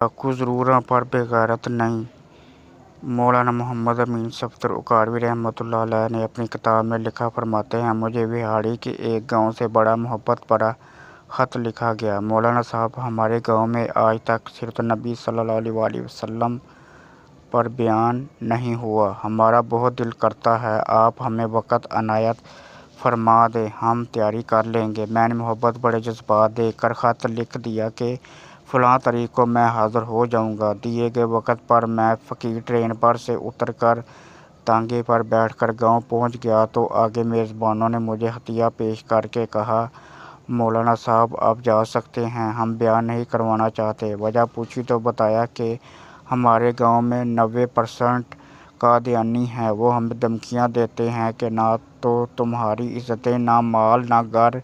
डाकू ज़रूरां पर बेगैरत नहीं। मौलाना मोहम्मद अमीन सफदर उकाड़वी रहमतुल्लाह अलैह ने अपनी किताब में लिखा फरमाते हैं, मुझे बिहाड़ी के एक गांव से बड़ा मोहब्बत भरा ख़त लिखा गया। मौलाना साहब, हमारे गांव में आज तक सीरत नबी सल्लल्लाहु अलैहि वसल्लम पर बयान नहीं हुआ। हमारा बहुत दिल करता है आप हमें वक़्त अनायत फरमा दें, हम तैयारी कर लेंगे। मैंने मोहब्बत बड़े जज्बात देकर ख़त लिख दिया कि फ़लाँ तारीख को मैं हाज़िर हो जाऊँगा। दिए गए वक़्त पर मैं फ़कीर ट्रेन पर से उतर कर तांगे पर बैठकर गांव पहुंच गया तो आगे मेज़बानों ने मुझे हदिया पेश करके कहा, मौलाना साहब आप जा सकते हैं, हम बयान नहीं करवाना चाहते। वजह पूछी तो बताया कि हमारे गांव में 90% कादियानी हैं। वो हमें धमकियां देते हैं कि ना तो तुम्हारी इज़्ज़तें, ना माल, ना घर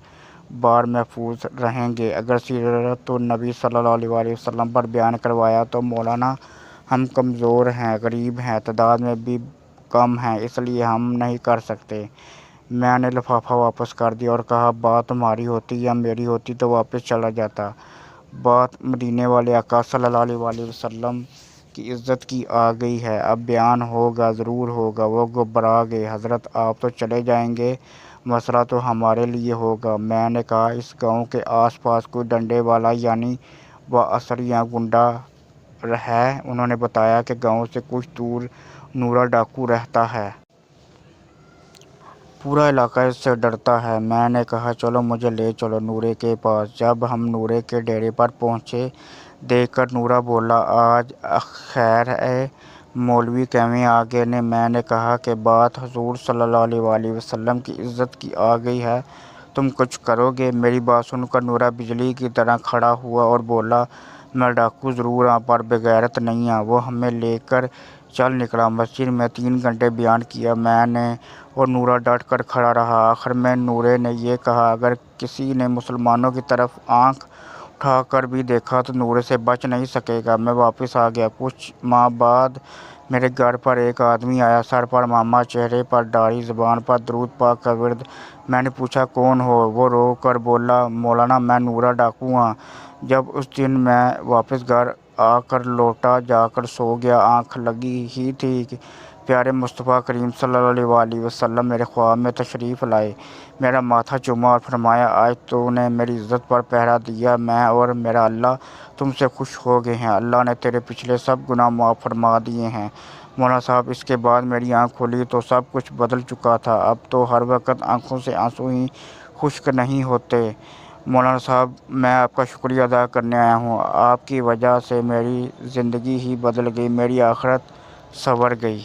बार महफूज रहेंगे अगर सीरत नबी सल्लल्लाहु अलैहि वसल्लम पर बयान करवाया तो। मौलाना, हम कमज़ोर हैं, गरीब हैं, तादाद में भी कम हैं, इसलिए हम नहीं कर सकते। मैंने लिफाफा वापस कर दिया और कहा, बात तुम्हारी होती या मेरी होती तो वापस चला जाता। बात मदीने वाले आका सल्लल्लाहु अलैहि वसल्लम की इज़्ज़त की आ गई है, अब बयान होगा, ज़रूर होगा। वो घबरा गए। हज़रत आप तो चले जाएंगे, मसला तो हमारे लिए होगा। मैंने कहा, इस गांव के आस पास कोई डंडे वाला यानी बाअसर या गुंडा है? उन्होंने बताया कि गांव से कुछ दूर नूरा डाकू रहता है। पूरा इलाका इससे डरता है। मैंने कहा, चलो मुझे ले चलो नूरे के पास। जब हम नूरे के डेरे पर पहुंचे, देखकर नूरा बोला, आज खैर है मौलवी कैवें आ गए ने। मैंने कहा कि बात हुजूर सल्लल्लाहु अलैहि वसल्लम की इज़्ज़त की आ गई है, तुम कुछ करोगे? मेरी बात सुनकर नूरा बिजली की तरह खड़ा हुआ और बोला, मैं डाकू ज़रूर हूँ पर बेगैरत नहीं हूँ। वो हमें लेकर चल निकला। मस्जिद में 3 घंटे बयान किया मैंने और नूरा डट कर खड़ा रहा। आखिर में नूरे ने यह कहा, अगर किसी ने मुसलमानों की तरफ आंख उठाकर भी देखा तो नूरे से बच नहीं सकेगा। मैं वापस आ गया। कुछ माह बाद मेरे घर पर एक आदमी आया, सर पर मामा, चेहरे पर दाढ़ी, ज़ुबान पर दरूद पाक का विर्द। मैंने पूछा, कौन हो? वो रो कर बोला, मौलाना मैं नूरा डाकू हूँ। जब उस दिन मैं वापस घर आकर लौटा, जाकर सो गया, आँख लगी ही थी कि प्यारे मुस्तफ़ा करीम सल्लल्लाहु अलैहि वसल्लम मेरे ख्वाब में तशरीफ़ लाए। मेरा माथा चूमा और फरमाया, आज तूने मेरी इज़्ज़त पर पहरा दिया, मैं और मेरा अल्लाह तुमसे खुश हो गए हैं। अल्लाह ने तेरे पिछले सब गुनाह माफ़ फरमा दिए हैं। मौलाना साहब, इसके बाद मेरी आँख खुली तो सब कुछ बदल चुका था। अब तो हर वक्त आँखों से आंसू ही खुश्क नहीं होते। मौलाना साहब, मैं आपका शुक्रिया अदा करने आया हूँ। आपकी वजह से मेरी ज़िंदगी ही बदल गई, मेरी आखिरत संवर गई।